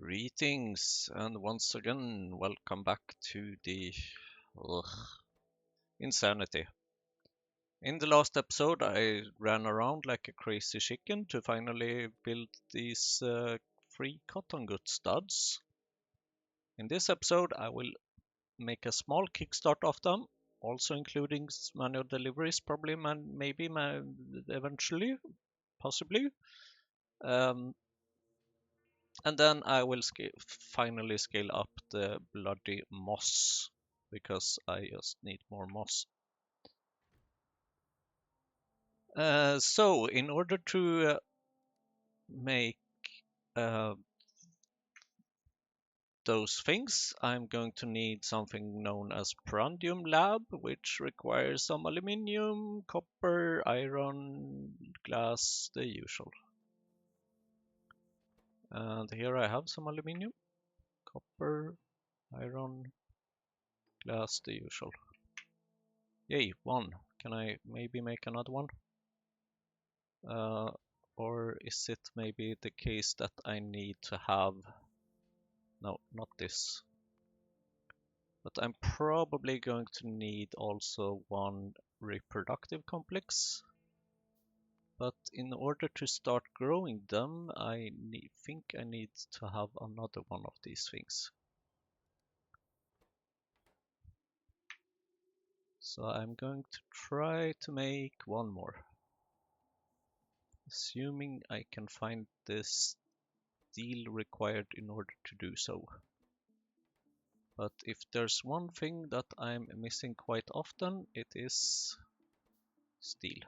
Greetings, and once again, welcome back to the ugh, insanity. In the last episode, I ran around like a crazy chicken to finally build these free cotton good studs. In this episode, I will make a small kickstart of them, also including manual deliveries, probably, maybe, eventually, possibly. Um, And then I will finally scale up the bloody moss because I just need more moss. So in order to make uh, those things, I'm going to need something known as Prandium Lab, which requires some aluminium, copper, iron, glass, the usual. And here I have some aluminium, copper, iron, glass, the usual. Yay, one. Can I maybe make another one? Or is it maybe the case that I need to have... No, not this. But I'm probably going to need also one reproductive complex. But in order to start growing them, I think I need to have another one of these things. So I'm going to try to make one more. Assuming I can find the steel required in order to do so. But if there's one thing that I'm missing quite often, it is steel.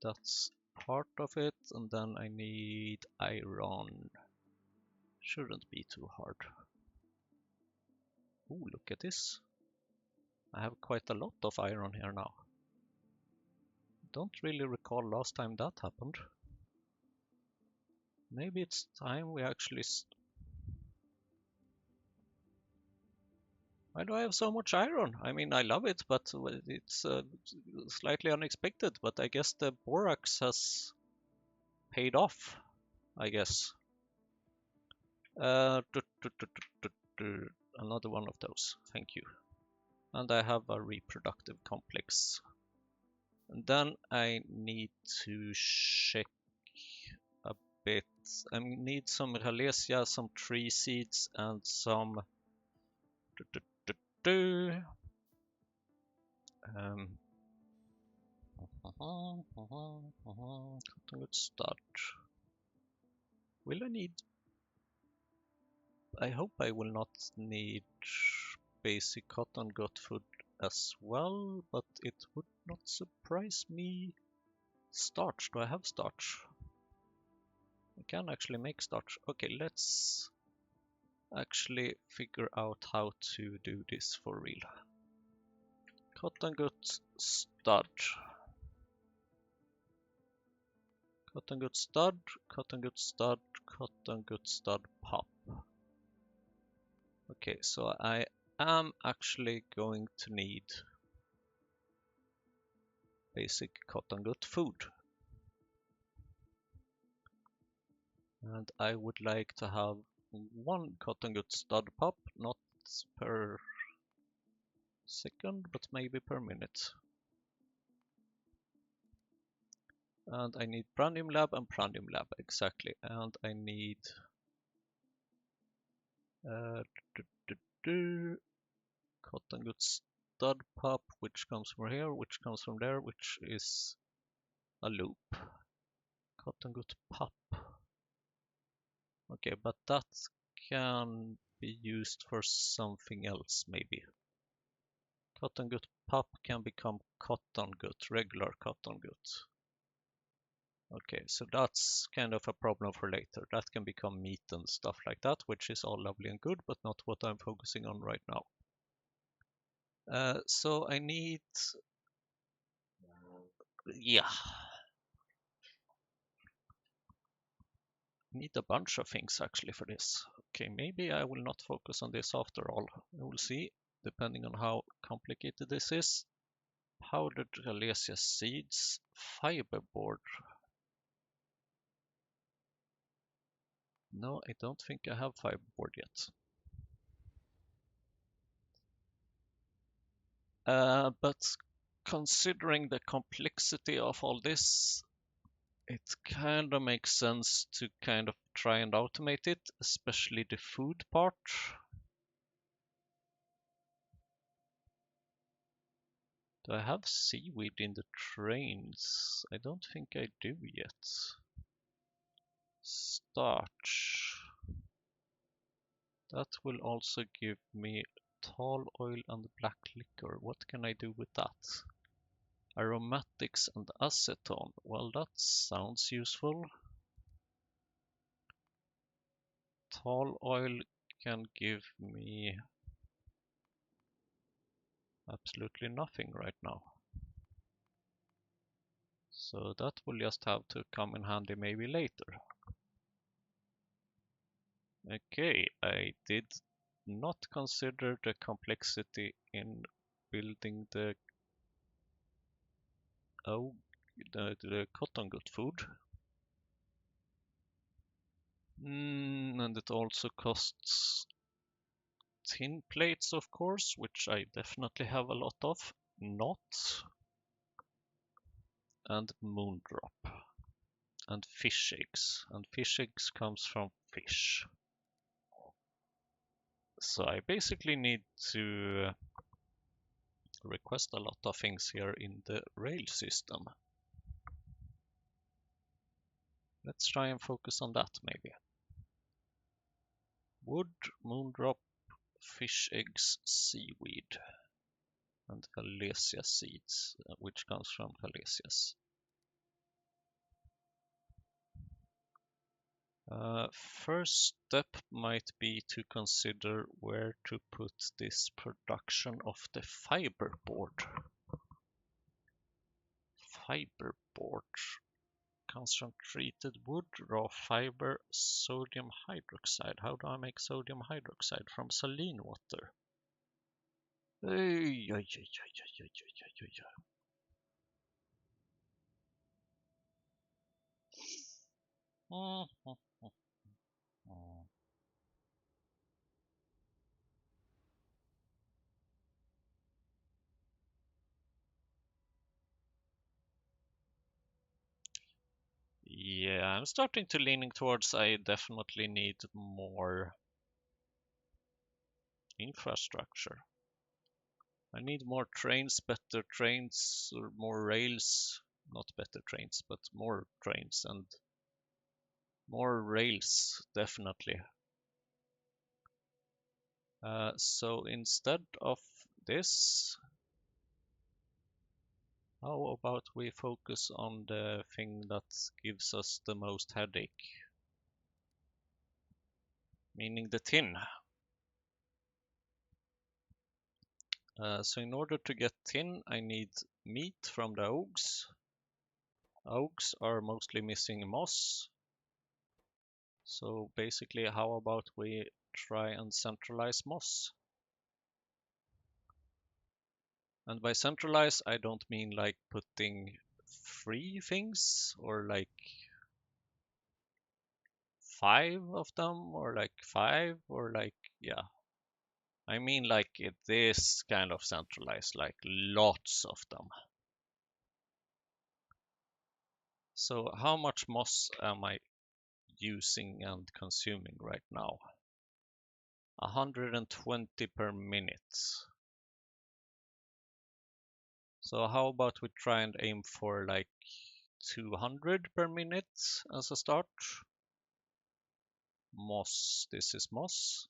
That's part of it, and then I need iron. Shouldn't be too hard. Oh, look at this. I have quite a lot of iron here now. Don't really recall last time that happened. Maybe it's time we actually... Why do I have so much iron? I mean, I love it, but it's slightly unexpected. But I guess the borax has paid off, I guess. Another one of those, thank you. And I have a reproductive complex. And then I need to check a bit. I need some Ralesia, some tree seeds, and some let's start. Will I need... I hope I will not need basic cotton gut food as well, but it would not surprise me. Starch, do I have starch? I can actually make starch. Okay, let's actually figure out how to do this for real. Cotton gut stud. Cotton gut stud, cotton gut stud, cotton gut stud pop. Okay, so I am actually going to need basic cotton gut food. And I would like to have one cotton gut stud pop, not per second, but maybe per minute. And I need Prandium Lab and Prandium Lab, exactly. And I need cotton gut stud pop, which comes from here, which comes from there, which is a loop. Cotton gut pop. Okay, but that can be used for something else, maybe. Cotton gut pop can become cotton gut, regular cotton gut. Okay, so that's kind of a problem for later. That can become meat and stuff like that, which is all lovely and good, but not what I'm focusing on right now. So I need... Yeah. I need a bunch of things actually for this. Okay, maybe I will not focus on this after all. We will see, depending on how complicated this is. Powdered Alesia seeds, fiberboard. No, I don't think I have fiberboard yet. But considering the complexity of all this, it kind of makes sense to kind of try and automate it, especially the food part. Do I have seaweed in the trains? I don't think I do yet. Starch. That will also give me tall oil and black liquor. What can I do with that? Aromatics and acetone. Well, that sounds useful. Tall oil can give me absolutely nothing right now. So that will just have to come in handy maybe later. Okay, I did not consider the complexity in building the cotton gut food. And it also costs tin plates, of course, which I definitely have a lot of. Not. And moondrop. And fish eggs. And fish eggs comes from fish. So I basically need to request a lot of things here in the rail system. Let's try and focus on that maybe. Wood, moondrop, fish eggs, seaweed, and Alesia seeds, which comes from Alesias. First step might be to consider where to put this production of the fiberboard. Fiberboard comes from treated wood, raw fiber, sodium hydroxide. How do I make sodium hydroxide? From saline water. Yeah, I'm starting to leaning towards I definitely need more infrastructure. I need more trains, better trains, or more rails. Not better trains, but more trains and more rails, definitely. So instead of this, how about we focus on the thing that gives us the most headache? Meaning the tin. So in order to get tin, I need meat from the oaks. Oaks are mostly missing moss. So basically, how about we try and centralize moss? And by centralize, I don't mean like putting three things or like 5 of them or like 5 or like, yeah. I mean like this kind of centralized, like lots of them. So how much moss am I using and consuming right now? 120 per minute. So how about we try and aim for like 200 per minute as a start? Moss, this is moss.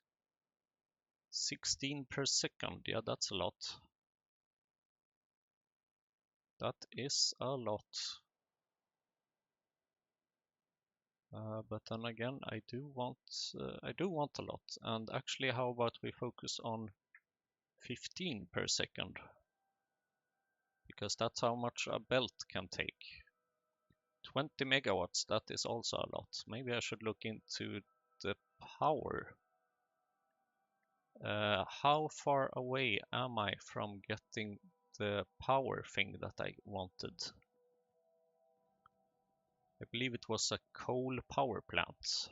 16 per second, yeah, that's a lot. That is a lot. But then again, I do want a lot. And actually, how about we focus on 15 per second? Because that's how much a belt can take. 20 megawatts, that is also a lot. Maybe I should look into the power. How far away am I from getting the power thing that I wanted. I believe it was a coal power plant.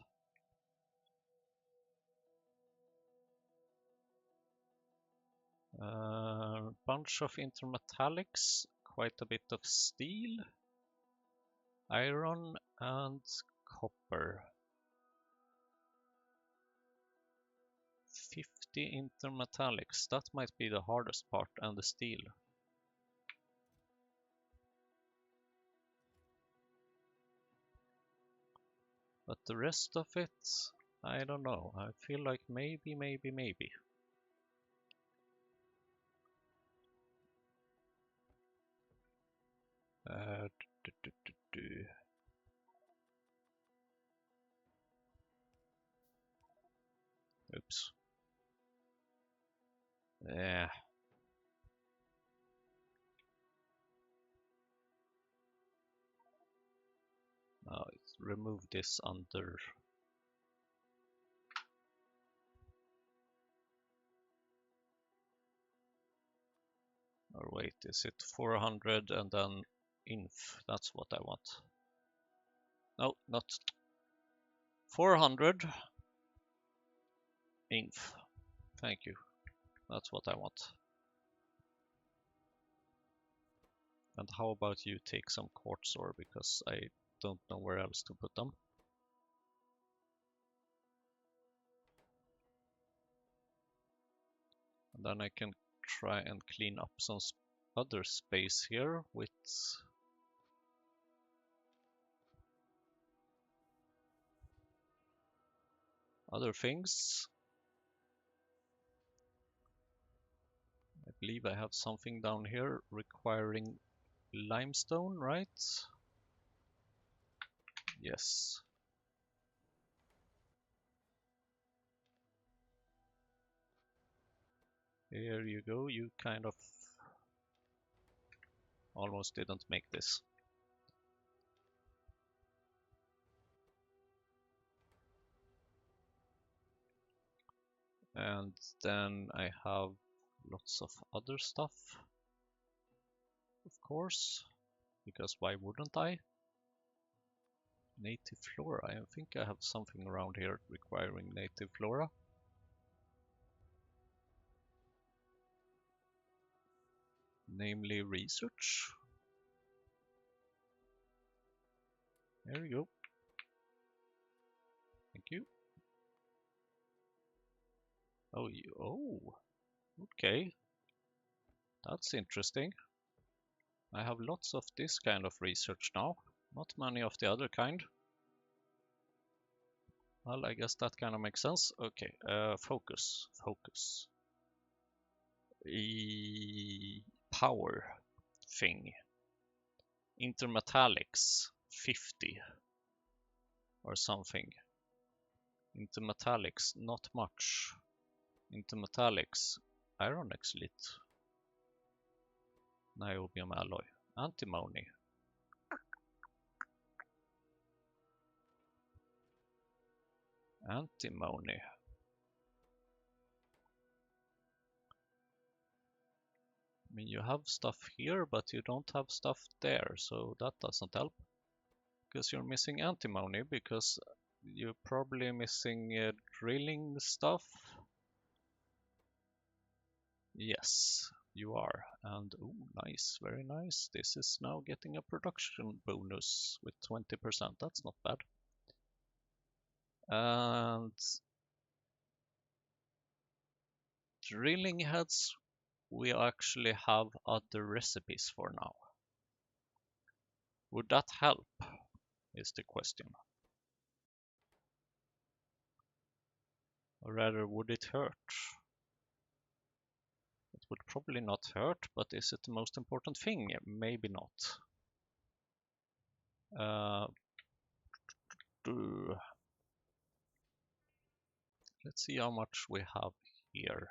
Bunch of intermetallics, quite a bit of steel, iron, and copper. 50 intermetallics, that might be the hardest part, and the steel. But the rest of it, I don't know. I feel like maybe. Uh, do, do, do, do. Oops. Yeah. Now remove this under. Or wait, is it 400 and then inf? That's what I want. No, not 400 inf. Thank you. That's what I want. And how about you take some quartz ore, because I don't know where else to put them. And then I can try and clean up some other space here with other things. I believe I have something down here requiring limestone, right? Yes. Here you go. You kind of almost didn't make this. And then I have lots of other stuff, of course, because why wouldn't I? Native flora. I think I have something around here requiring native flora. Namely research. There we go. Thank you. Oh, okay. That's interesting. I have lots of this kind of research now. Not many of the other kind. Well, I guess that kind of makes sense. Okay, focus. Power thing. Intermetallics 50 or something. Intermetallics, not much. Intermetallics, iron exlite, niobium alloy, antimony. Antimony. I mean, you have stuff here, but you don't have stuff there, so that doesn't help. Because you're missing antimony, because you're probably missing drilling stuff. Yes, you are. And oh, nice, very nice. This is now getting a production bonus with 20%. That's not bad. And drilling heads, we actually have other recipes for now. Would that help, is the question. Or rather, would it hurt? It would probably not hurt, but is it the most important thing? Maybe not. Let's see how much we have here.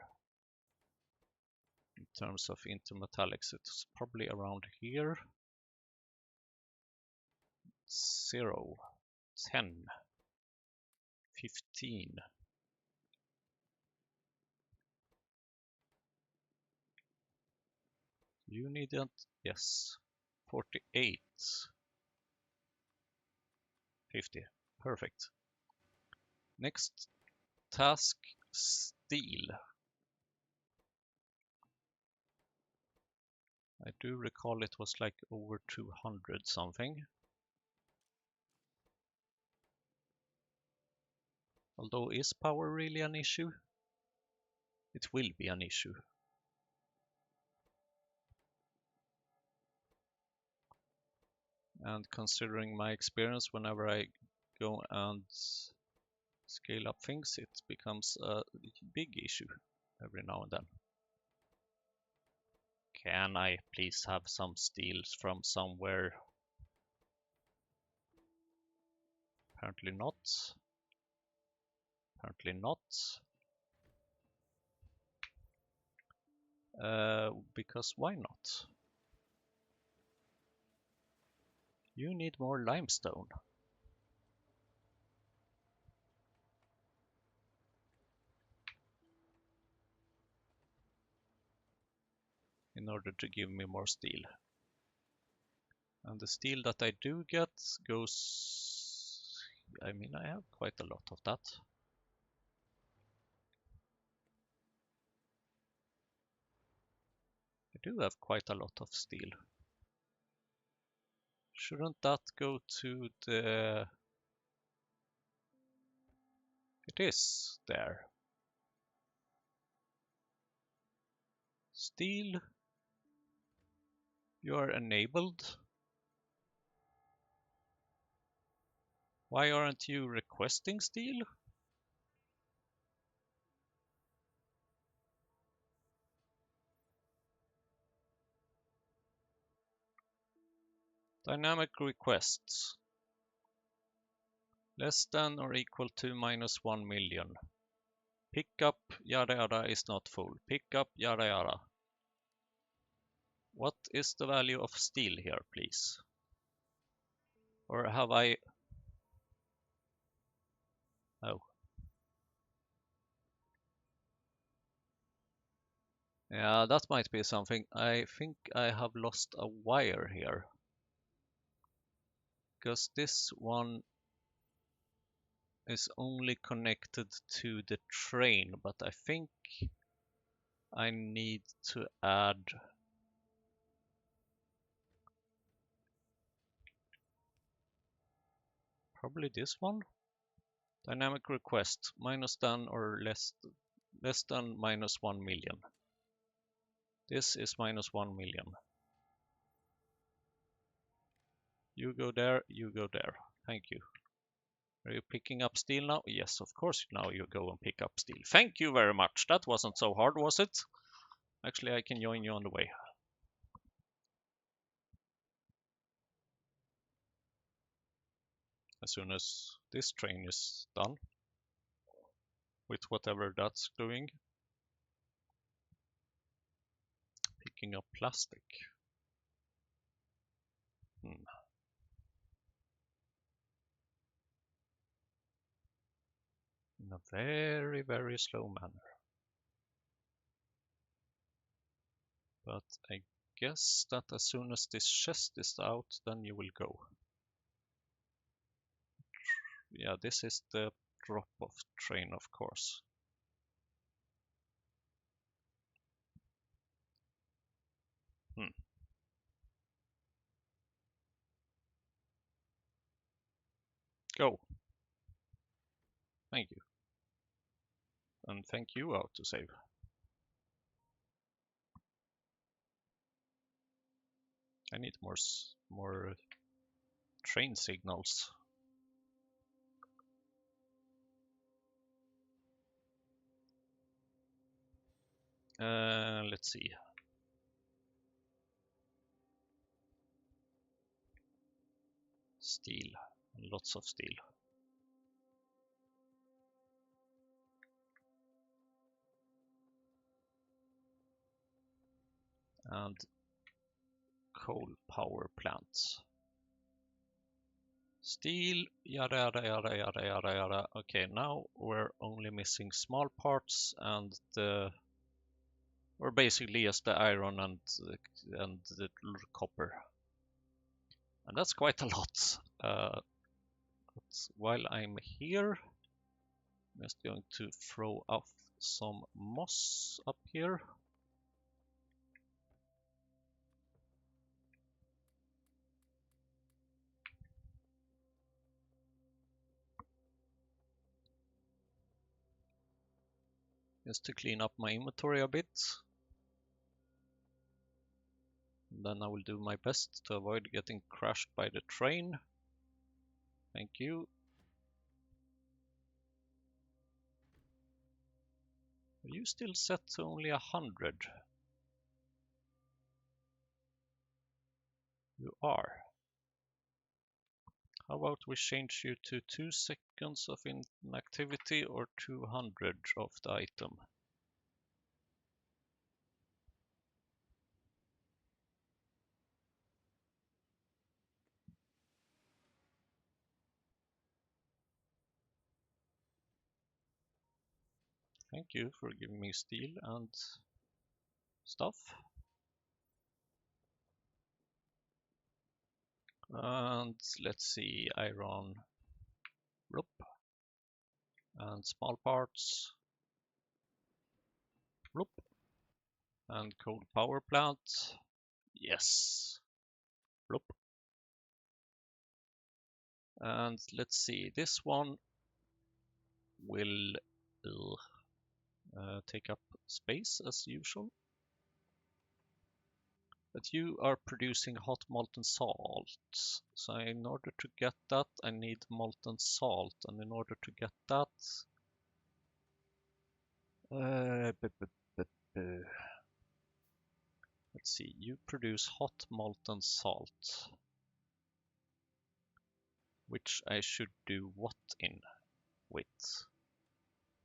In terms of intermetallics, it's probably around here. 0, 10, 15. You needed, yes, 48. 50. Perfect. Next task, steel. I do recall it was like over 200 something. Although is power really an issue? It will be an issue. And considering my experience, whenever I go and scale up things, it becomes a big issue every now and then. Can I please have some steels from somewhere? Apparently not. Apparently not. Because why not? You need more limestone. In order to give me more steel. And the steel that I do get goes... I mean, I have quite a lot of that. I do have quite a lot of steel. Shouldn't that go to the... It is there. Steel. You are enabled. Why aren't you requesting steel? Dynamic requests. Less than or equal to minus 1 million. Pickup yada yada is not full. Pickup yada yada. What is the value of steel here, please? Or have I... Oh. Yeah, that might be something. I think I have lost a wire here. Because this one is only connected to the train, but I think I need to add probably this one. Dynamic request minus than or less than minus 1 million. This is minus 1 million. You go there, you go there. Thank you. Are you picking up steel now? Yes, of course. Now you go and pick up steel. Thank you very much. That wasn't so hard, was it? Actually, I can join you on the way. As soon as this train is done with whatever that's doing. Picking up plastic. In a very, very slow manner. But I guess that as soon as this chest is out, then you will go. Yeah, this is the drop-off train, of course. Go. Thank you. And thank you out to save. I need more train signals. Let's see. Steel. Lots of steel. And coal power plants. Steel, yada yada yada yada yada yada. Okay, now we're only missing small parts and the Or basically just the iron and the copper. And that's quite a lot. But while I'm here, I'm just going to throw off some moss up here. Just to clean up my inventory a bit. And then I will do my best to avoid getting crashed by the train. Thank you. Are you still set to only 100? You are. How about we change you to 2 seconds of inactivity or 200 of the item? Thank you for giving me steel and stuff. And let's see, iron, bloop, and small parts, bloop, and coal power plant, yes, bloop. And let's see, this one will take up space as usual. But you are producing hot molten salt. So in order to get that, I need molten salt. And in order to get that, let's see, you produce hot molten salt. Which I should do what in with?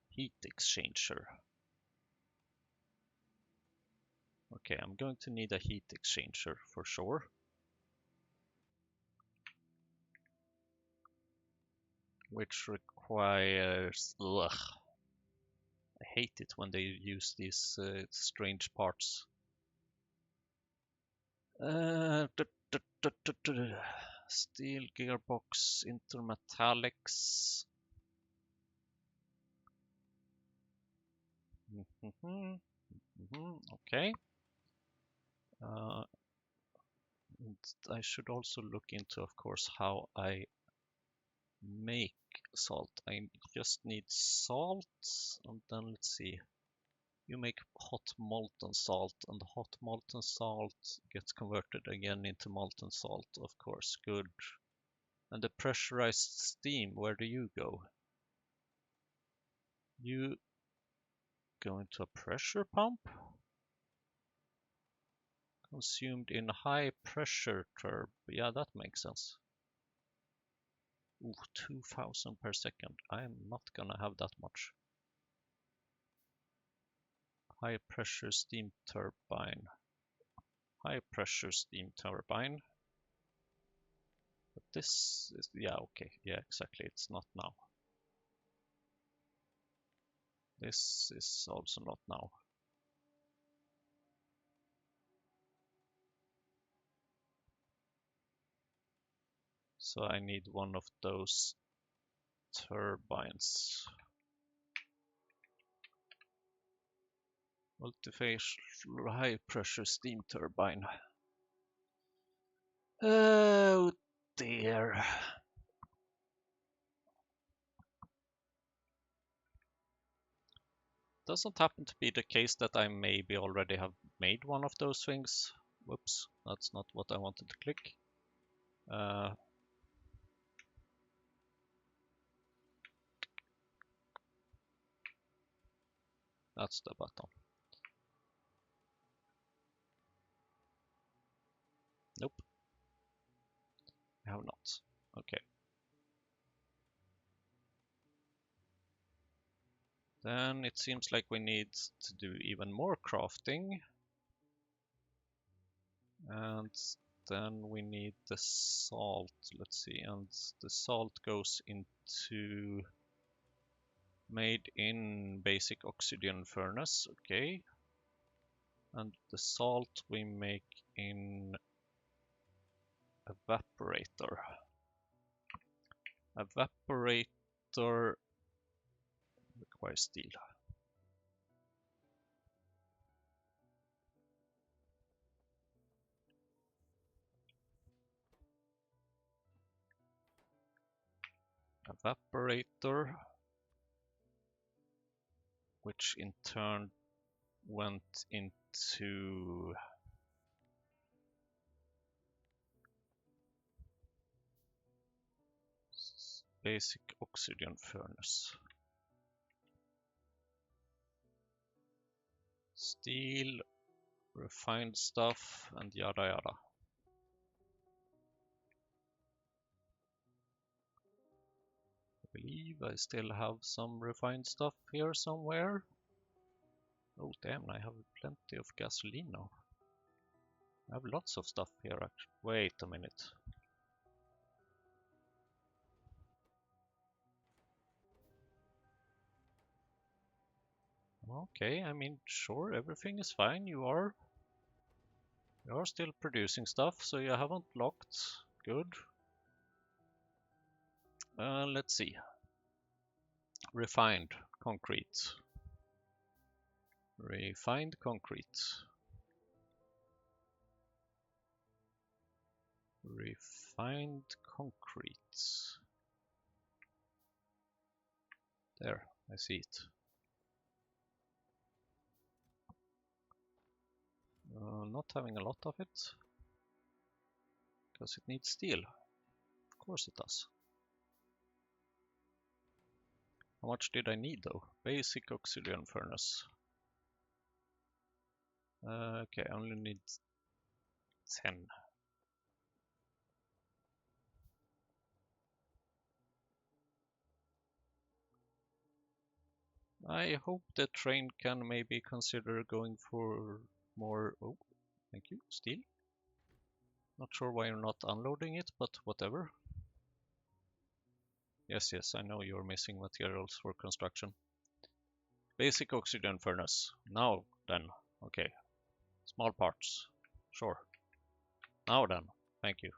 Heat exchanger. Okay, I'm going to need a heat exchanger for sure. Which requires... Ugh. I hate it when they use these strange parts. Steel gearbox, intermetallics. Okay. And I should also look into, of course, how I make salt. I just need salt, and then let's see. You make hot molten salt, and the hot molten salt gets converted again into molten salt, of course. Good. And the pressurized steam, where do you go? You go into a pressure pump? Consumed in high pressure turb. Yeah, that makes sense. Ooh, 2000 per second. I'm not gonna have that much. High pressure steam turbine. High pressure steam turbine. But this is, yeah, okay. Yeah, exactly. It's not now. This is also not now. So I need one of those turbines. Multiphase high pressure steam turbine. Oh dear. Doesn't happen to be the case that I maybe already have made one of those things. Whoops, that's not what I wanted to click. That's the button. Nope. I have not. Okay. Then it seems like we need to do even more crafting. And then we need the salt. Let's see. And the salt goes into made in basic oxygen furnace. Okay. And the salt we make in evaporator. Evaporator requires steel. Evaporator, which in turn went into basic oxygen furnace. Steel, refined stuff, and yada yada. I believe I still have some refined stuff here somewhere. Oh damn, I have plenty of gasoline now. I have lots of stuff here actually. Wait a minute. Okay, I mean, sure, everything is fine. You are still producing stuff, so you haven't locked. Good. Let's see. Refined concrete. Refined concrete. Refined concrete. There, I see it. Not having a lot of it, because it needs steel. Of course it does. How much did I need though? Basic oxygen furnace. Okay, I only need 10. I hope the train can maybe consider going for more. Oh, thank you, steel. Not sure why you're not unloading it, but whatever. Yes, I know you're missing materials for construction. Basic oxygen furnace. Now then, okay. Small parts. Sure. Now then, thank you.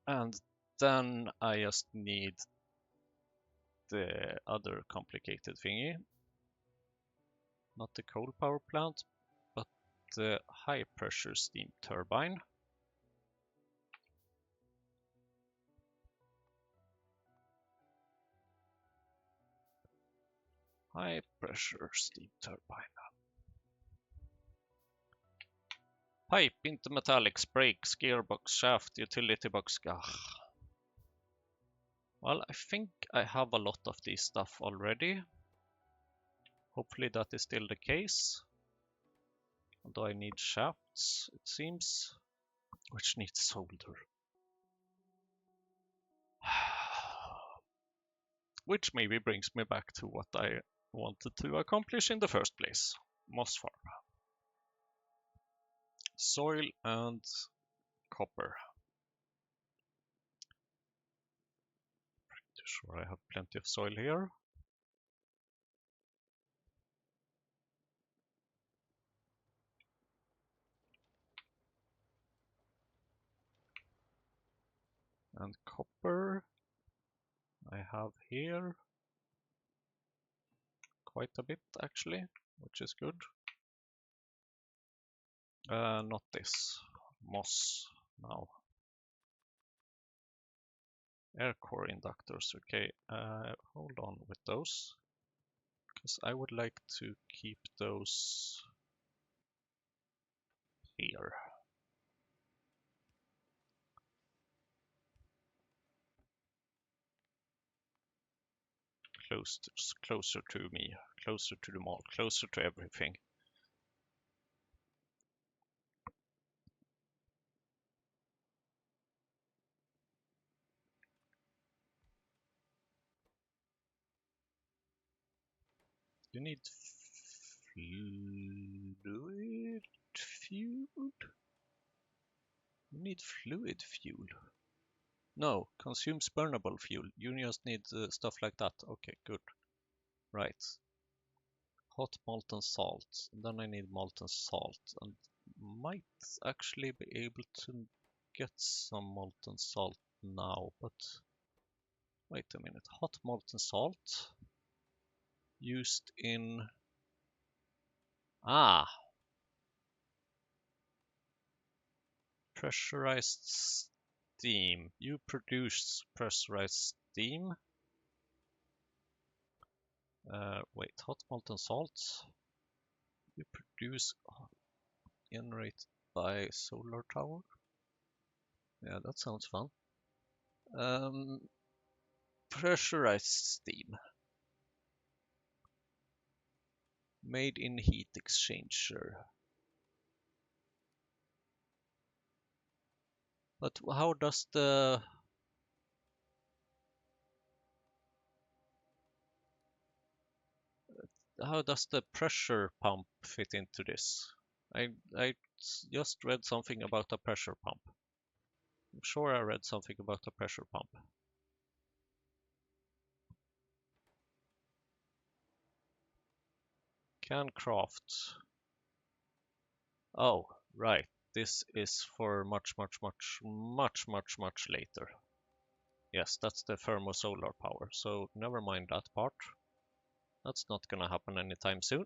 And then I just need the other complicated thingy. Not the coal power plant, but the high pressure steam turbine. High pressure steam turbine. Pipe into metallics, brakes, gearbox, shaft, utility box. Ugh. Well, I think I have a lot of this stuff already. Hopefully that is still the case. Although I need shafts, it seems, which needs solder. Which maybe brings me back to what I wanted to accomplish in the first place. Moss farm. Soil and copper. Pretty sure I have plenty of soil here. And copper I have here quite a bit actually, which is good. Not this. Moss now. Air core inductors. Okay, hold on with those, because I would like to keep those here. Closer to me, closer to the mall, closer to everything. You need fluid fuel? You need fluid fuel. No, consumes burnable fuel. You just need stuff like that. Okay, good. Right. hot molten salt. And then I need molten salt, and might actually be able to get some molten salt now, but wait a minute. Hot molten salt used in pressurized steam. You produce pressurized steam. Wait, hot molten salt. You produce generated by solar tower. Yeah, that sounds fun. Pressurized steam. Made in heat exchanger. But how does the pressure pump fit into this? I just read something about a pressure pump. I'm sure I read something about a pressure pump. Can craft. Oh, right. This is for much later. Yes, that's the thermosolar power. So never mind that part. That's not gonna happen anytime soon.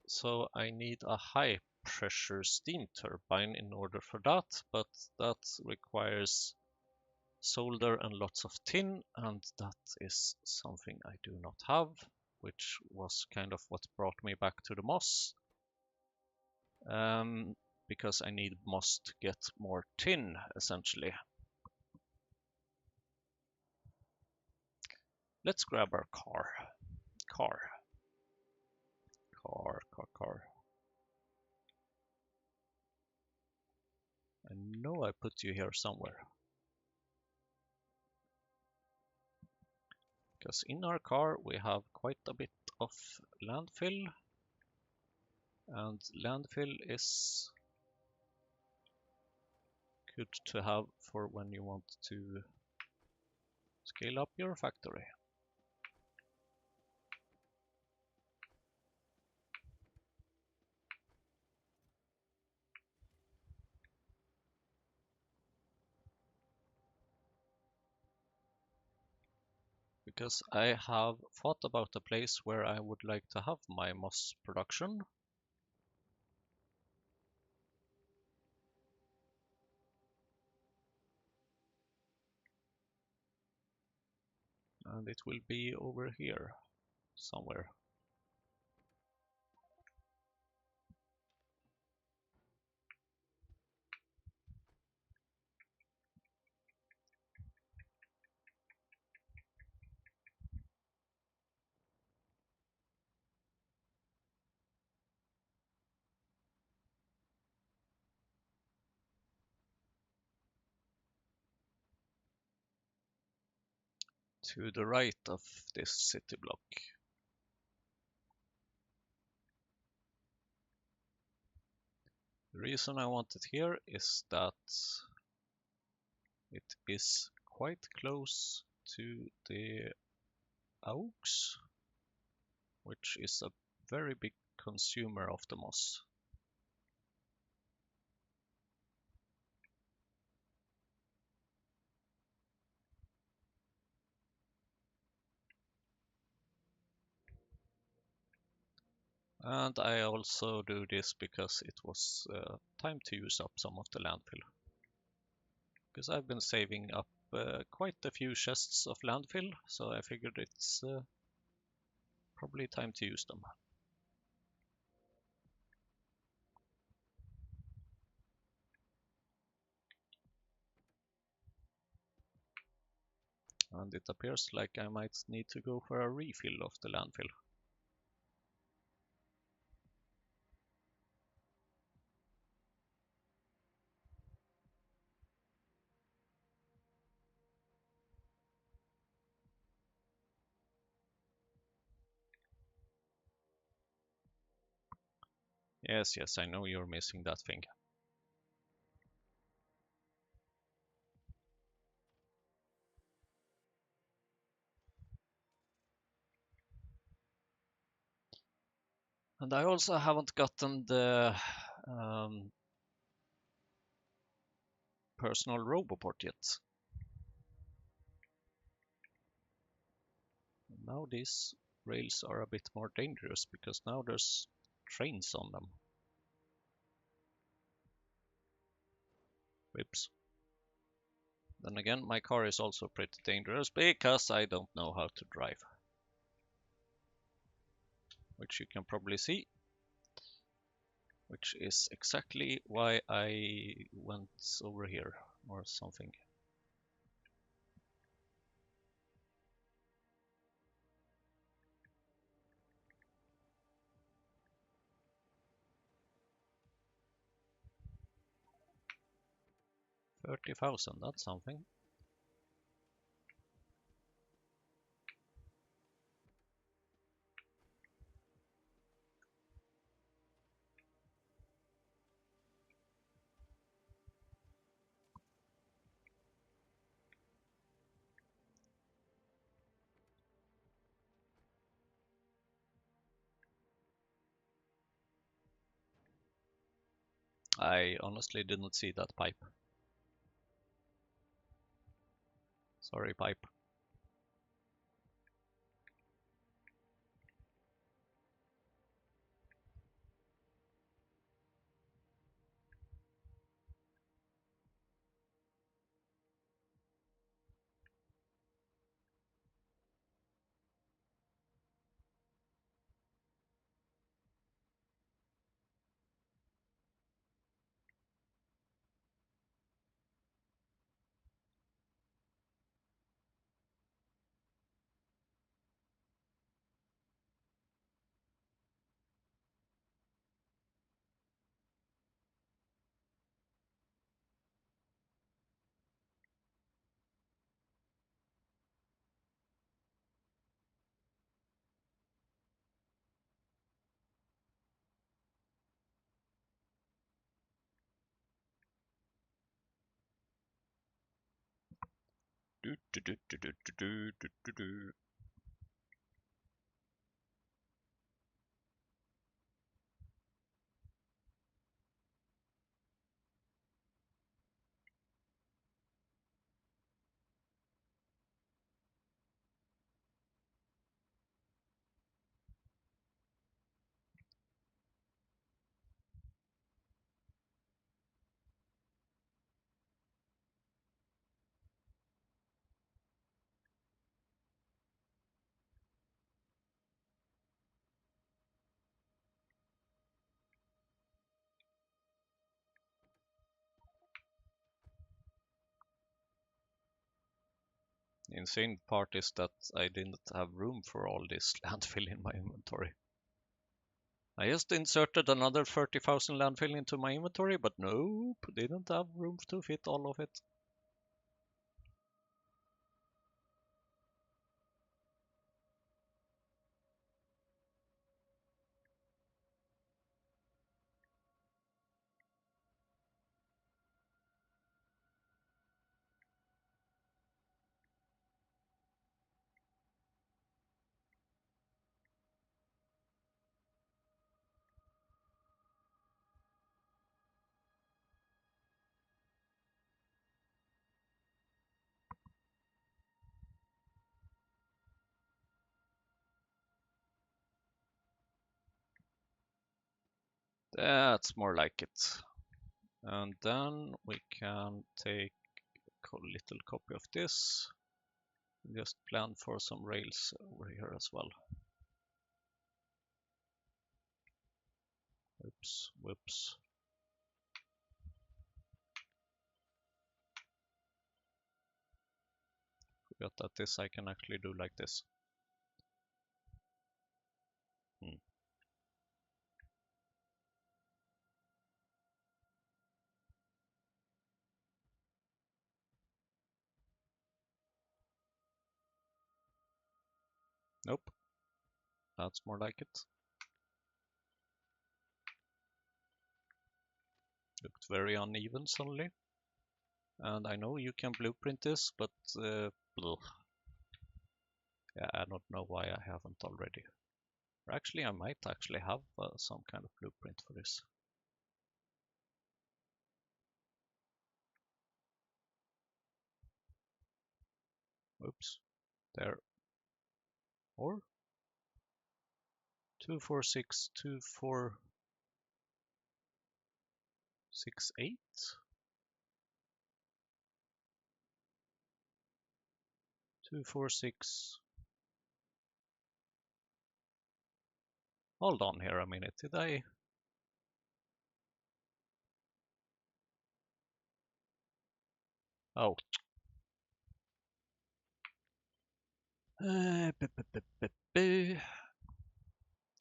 So I need a high pressure steam turbine in order for that, but that requires solder and lots of tin, and that is something I do not have, which was kind of what brought me back to the moss. Because I need moss to get more tin, essentially. Let's grab our car. Car. I know I put you here somewhere. Because in our car we have quite a bit of landfill, and landfill is good to have for when you want to scale up your factory. Because I have thought about a place where I would like to have my moss production. And it will be over here somewhere. To the right of this city block. The reason I want it here is that it is quite close to the aux, which is a very big consumer of the moss. And I also do this because it was time to use up some of the landfill. Because I've been saving up quite a few chests of landfill, so I figured it's probably time to use them. And it appears like I might need to go for a refill of the landfill. Yes, I know you're missing that thing. And I also haven't gotten the personal roboport yet. Now these rails are a bit more dangerous because now there's trains on them. Whoops. Then again, my car is also pretty dangerous because I don't know how to drive. Which you can probably see. Which is exactly why I went over here or something. $30,000, that's something. I honestly didn't see that pipe. Sorry, pipe. Do, do, do, do, do, do, do, do, do. The insane part is that I didn't have room for all this landfill in my inventory. I just inserted another 30,000 landfill into my inventory, but nope, didn't have room to fit all of it. That's more like it. And then we can take a little copy of this. Just plan for some rails over here as well. Oops, whoops. Forgot that this I can actually do like this. Nope, that's more like it. Looked very uneven suddenly. And I know you can blueprint this, but yeah, I don't know why I haven't already. Or actually, I might actually have some kind of blueprint for this. Oops, there. Or 246, 2468. 246. Hold on here a minute. Did I? Oh.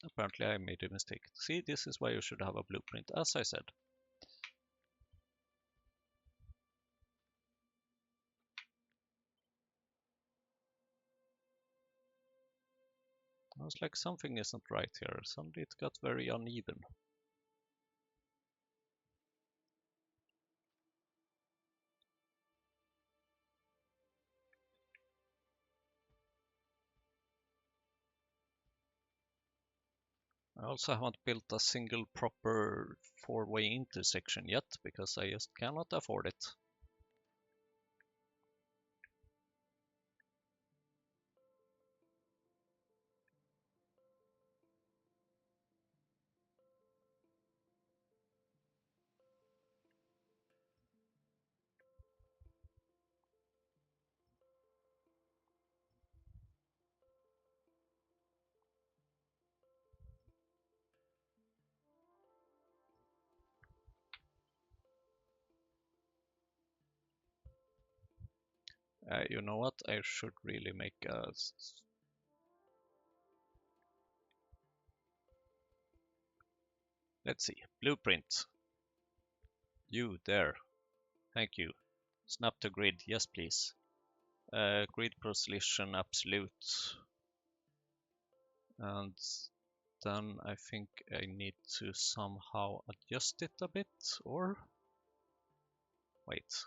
Apparently I made a mistake. See, this is why you should have a blueprint, as I said. I was like, something isn't right here. Suddenly it got very uneven. I also haven't built a single proper four-way intersection yet, because I just cannot afford it. You know what? I should really make a... Let's see. Blueprint. You, there. Thank you. Snap to grid. Yes, please. Grid position absolute. And then I think I need to somehow adjust it a bit, or... Wait.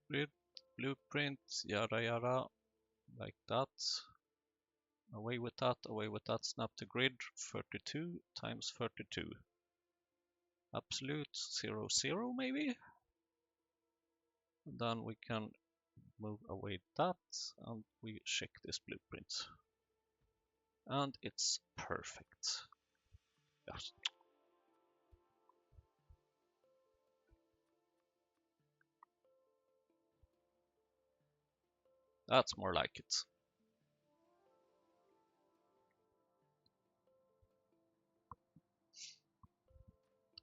Grid, blueprint, yada yada, like that. Away with that, snap to grid, 32 times 32. Absolute 0, 0 maybe? And then we can move away that, and we check this blueprint. And it's perfect. Yes. That's more like it.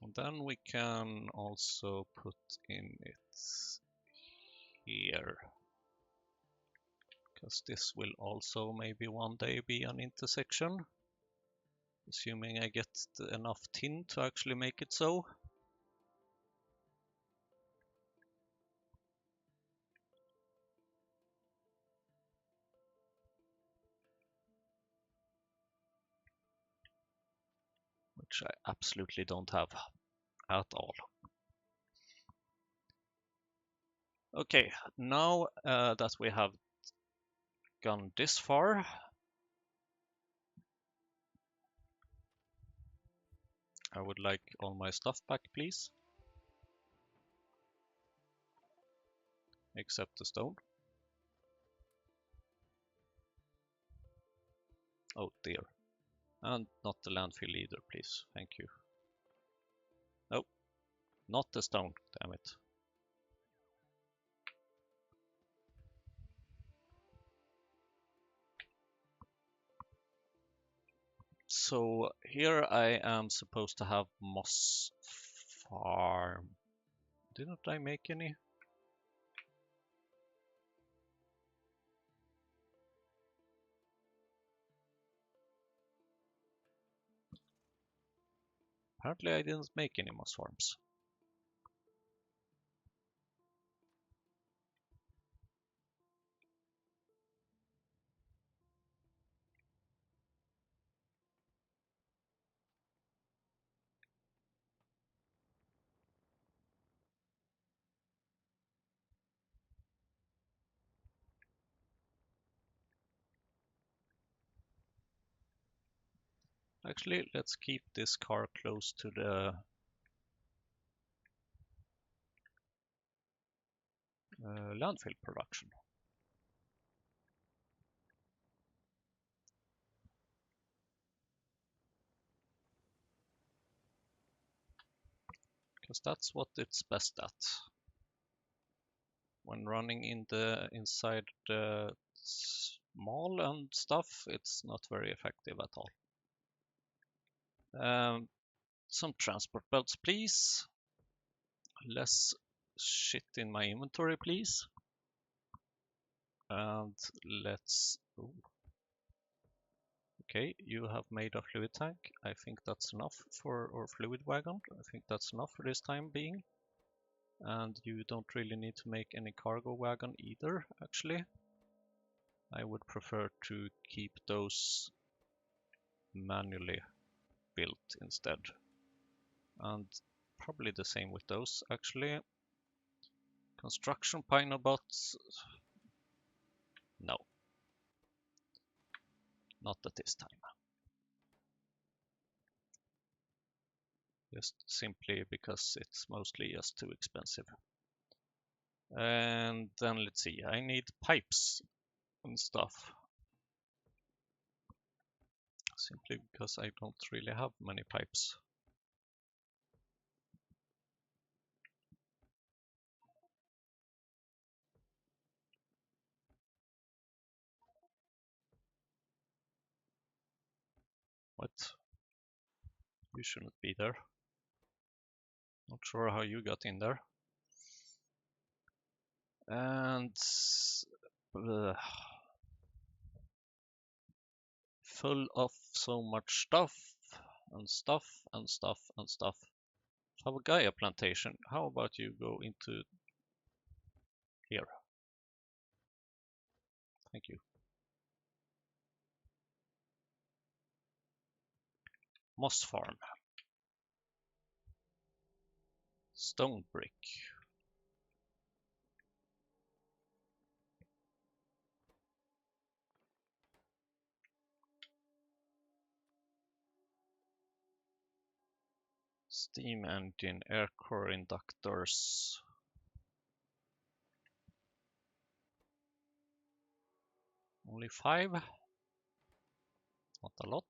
And then we can also put in it here, because this will also maybe one day be an intersection, assuming I get enough tin to actually make it so. Which I absolutely don't have at all. Okay, now that we have gone this far, I would like all my stuff back, please. Except the stone. Oh dear. And not the landfill either, please. Thank you. No, not the stone, damn it. So here I am supposed to have moss farm. Didn't I make any? Apparently I didn't make any moss farms. Actually, let's keep this car close to the landfill production. Because that's what it's best at. When running inside the mall and stuff, it's not very effective at all. Some transport belts, please. Less shit in my inventory, please. And let's... Ooh. Okay, you have made a fluid tank. I think that's enough for, or fluid wagon. I think that's enough for this time being. And you don't really need to make any cargo wagon either, actually. I would prefer to keep those manually built instead. And probably the same with those, actually. Construction panel bots. No. Not at this time. Just simply because it's mostly just too expensive. And then let's see, I need pipes and stuff. Simply because I don't really have many pipes. What? You shouldn't be there. Not sure how you got in there. And full of so much stuff and stuff and stuff and stuff. Gaia plantation. How about you go into here? Thank you. Moss farm. Stone brick. Steam engine, air core inductors. Only 5. Not a lot.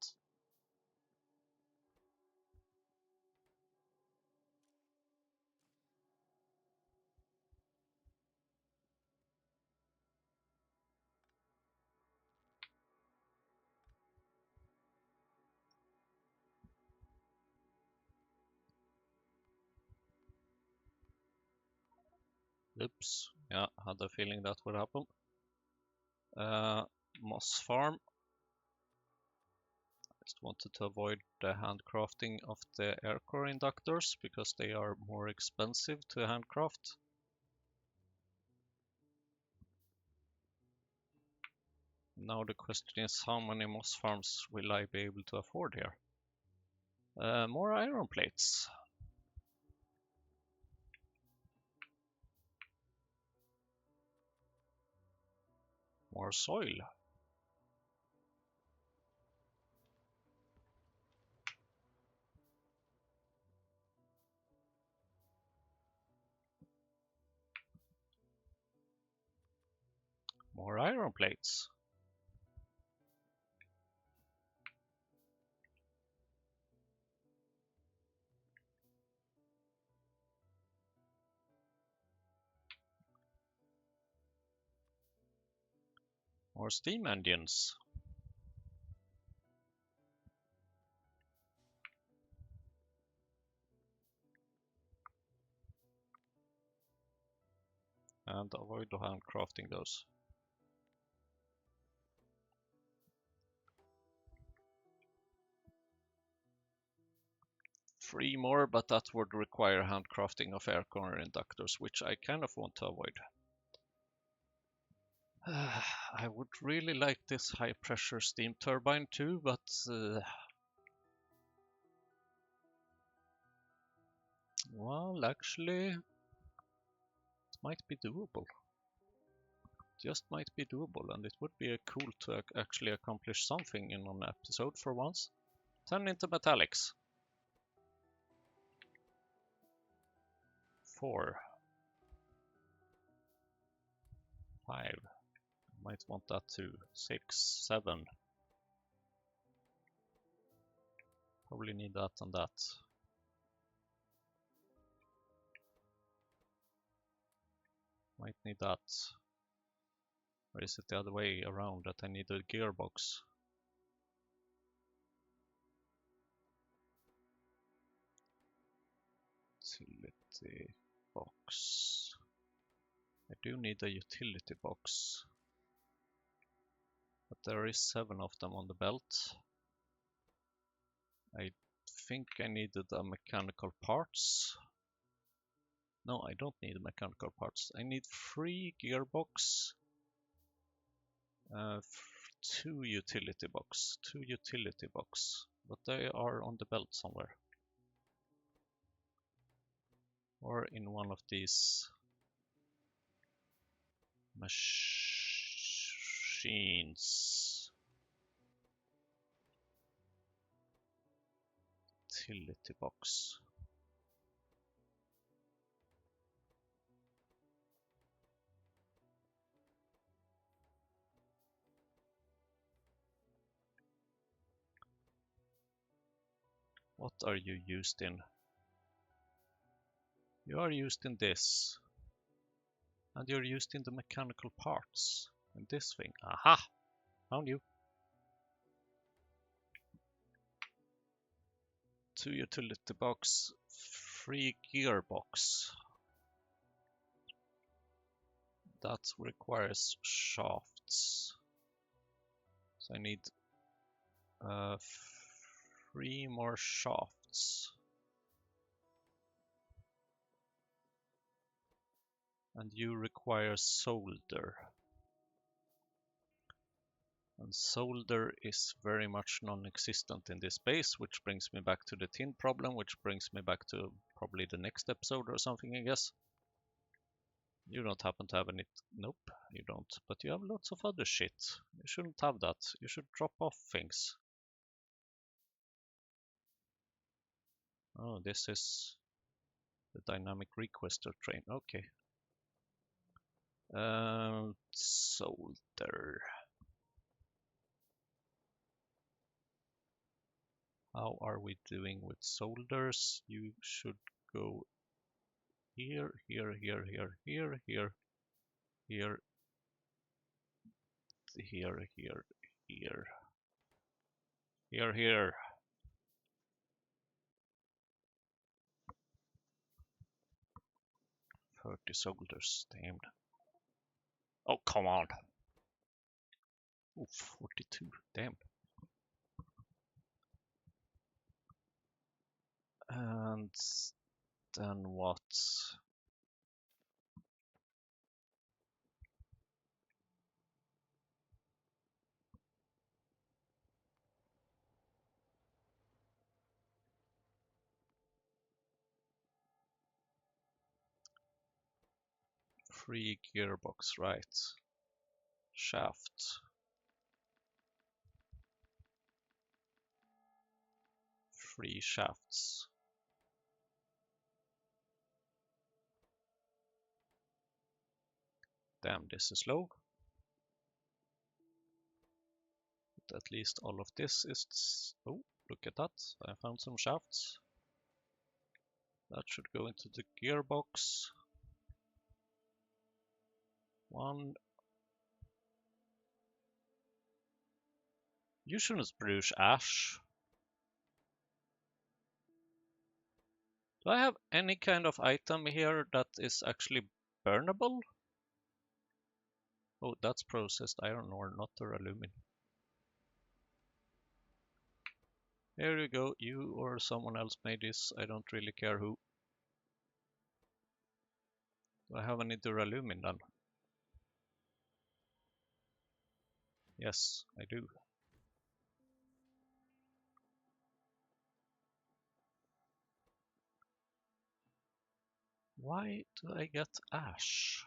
Oops. Yeah, had a feeling that would happen. Moss farm. Just wanted to avoid the handcrafting of the air core inductors because they are more expensive to handcraft. Now the question is, how many moss farms will I be able to afford here? More iron plates. More soil. More iron plates. More steam engines. And avoid handcrafting those. Three more, but that would require handcrafting of air core inductors, which I kind of want to avoid. I would really like this high pressure steam turbine too, but well, actually, it might be doable. Just might be doable, and it would be cool to actually accomplish something in an episode for once. 10 into metallics. 4. 5. Might want that too. 6, 7. Probably need that and that. Might need that. Or is it the other way around that I need a gearbox? Utility box. I do need a utility box. But there is 7 of them on the belt. I think I needed a mechanical parts. No, I don't need mechanical parts. I need 3 gearbox. 2 utility box. 2 utility box. But they are on the belt somewhere. Or in one of these machines. Utility box. What are you used in? You are used in this. And you're used in the mechanical parts. In this thing. Aha! Found you. 2 utility box. 3 gearbox. That requires shafts. So I need 3 more shafts. And you require solder. And solder is very much non-existent in this base, which brings me back to the tin problem, which brings me back to probably the next episode or something, I guess. You don't happen to have any... Nope, you don't. But you have lots of other shit. You shouldn't have that. You should drop off things. Oh, this is the dynamic requester train. Okay. Solder. How are we doing with solders? You should go here, here, here, here, here, here, here, here, here, here, here, here. 30 soldiers, damn. Oh, come on. Oh, 42, damn. And then what? Free gearbox, right. Shaft. Free shafts. Damn, this is low. But at least all of this is... Oh, look at that. I found some shafts. That should go into the gearbox. 1. You shouldn't produce ash. Do I have any kind of item here that is actually burnable? Oh, that's processed iron ore, not the aluminum. Here you go, you or someone else made this, I don't really care who. Do I have any duralumin then? Yes, I do. Why do I get ash?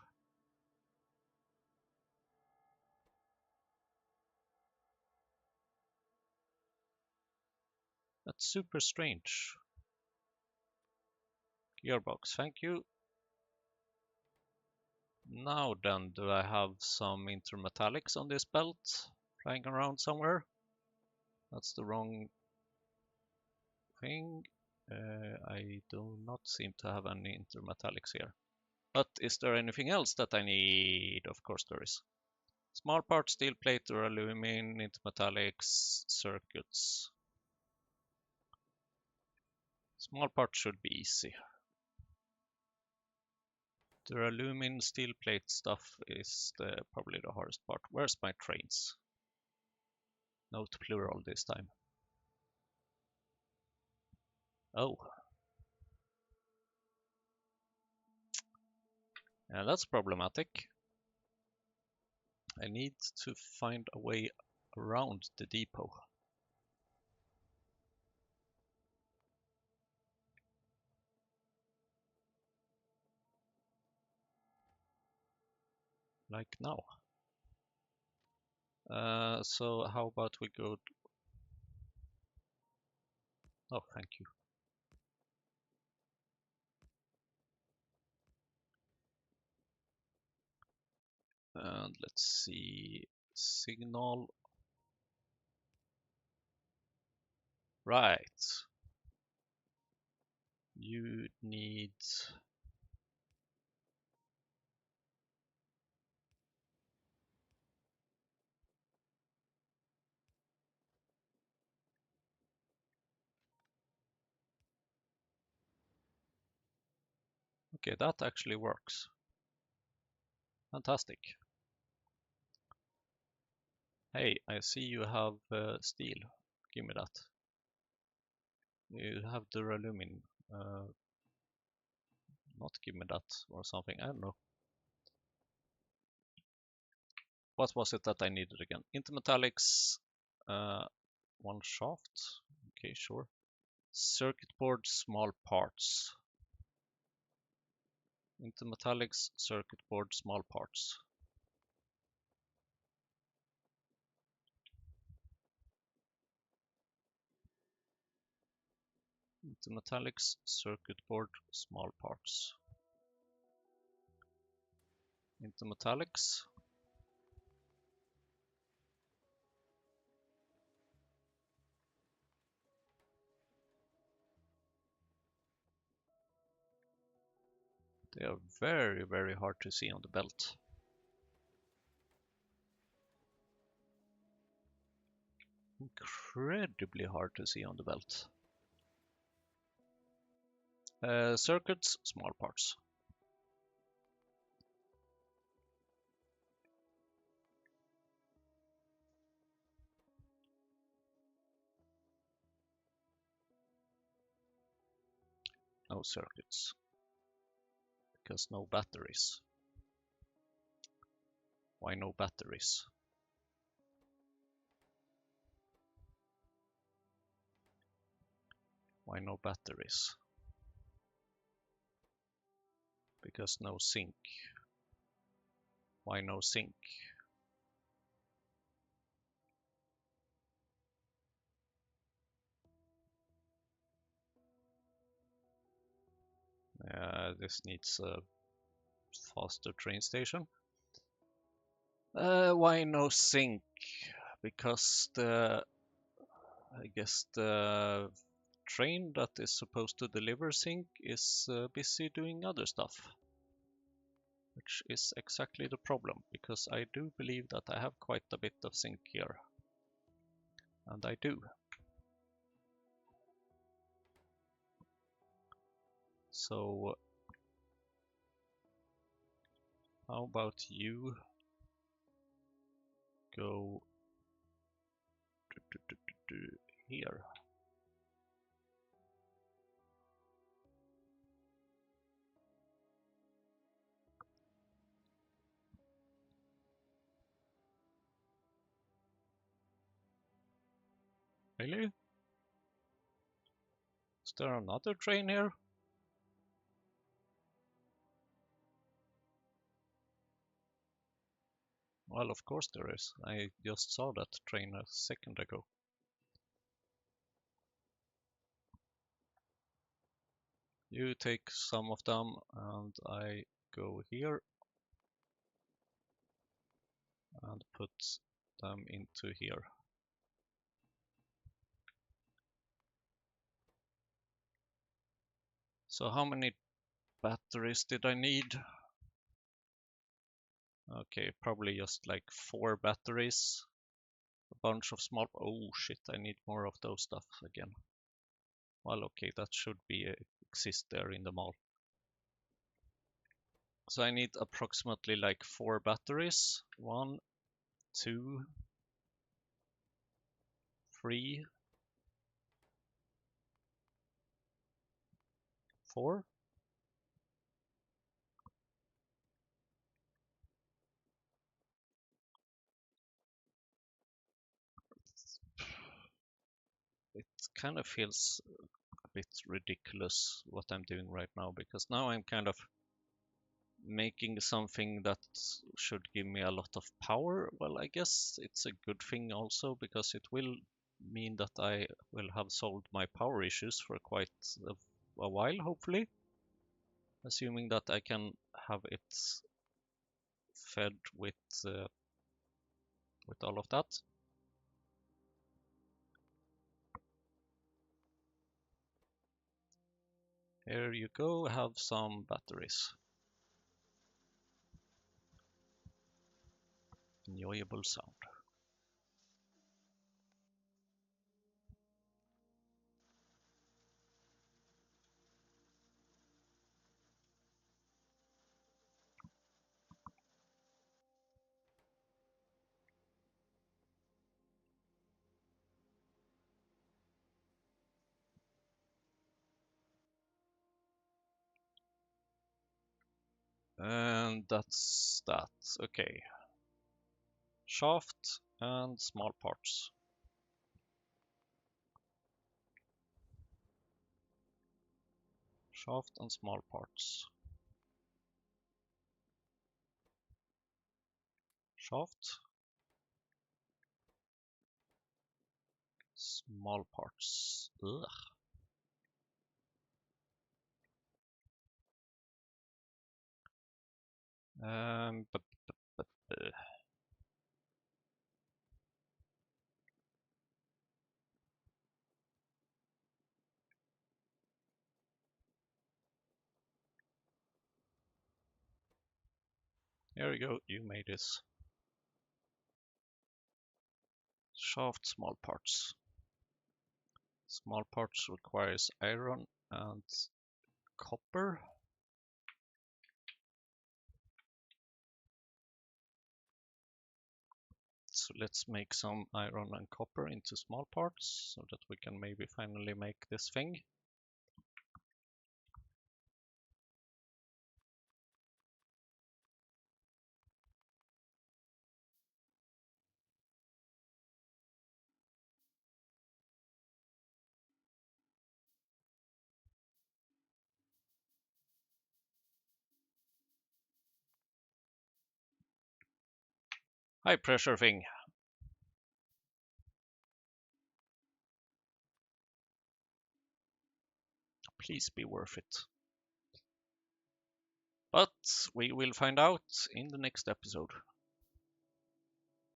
That's super strange. Gearbox, thank you. Now then, do I have some intermetallics on this belt flying around somewhere? That's the wrong thing. I do not seem to have any intermetallics here. But is there anything else that I need? Of course there is. Small parts, steel plate or aluminum, intermetallics, circuits. Small parts should be easy. The aluminum steel plate stuff is probably the hardest part. Where's my trains? Note plural this time. Oh. Yeah, that's problematic. I need to find a way around the depot. Like now. So how about we go... Oh, thank you. And let's see, signal. Right. You need... Okay, that actually works. Fantastic. Hey, I see you have steel. Give me that. You have duralumin. Not give me that or something. I don't know. What was it that I needed again? Intermetallics. One shaft. Okay, sure. Circuit board, small parts. Intermetallics, circuit board, small parts. Intermetallics, circuit board, small parts. Intermetallics. They are very, very hard to see on the belt. Incredibly hard to see on the belt. Circuits, small parts. No circuits. Because no batteries. Why no batteries? Why no batteries? Because no zinc. Why no zinc? This needs a faster train station. Why no zinc? Because I guess the train that is supposed to deliver zinc is busy doing other stuff. Which is exactly the problem, because I do believe that I have quite a bit of zinc here. And I do. So how about you go here? Really? Is there another train here? Well, of course there is. I just saw that train a second ago. You take some of them and I go here and put them into here. So how many batteries did I need? Okay, probably just like 4 batteries. A bunch of small... Oh shit, I need more of those stuff again. Well, okay, that should be exist there in the mall. So I need approximately like 4 batteries. 1, 2, 3, 4. It kind of feels a bit ridiculous what I'm doing right now, because now I'm kind of making something that should give me a lot of power. Well, I guess it's a good thing also, because it will mean that I will have solved my power issues for quite a while, hopefully. Assuming that I can have it fed with all of that. Here you go, have some batteries. Enjoyable sound. And that's that. Okay. Shaft and small parts. Shaft and small parts. Shaft. Small parts. Ugh. Um, bu- bu- Here we go. You made this. Shaft, small parts. Small parts requires iron and copper. So let's make some iron and copper into small parts so that we can maybe finally make this thing. High pressure thing. Please be worth it. But we will find out in the next episode.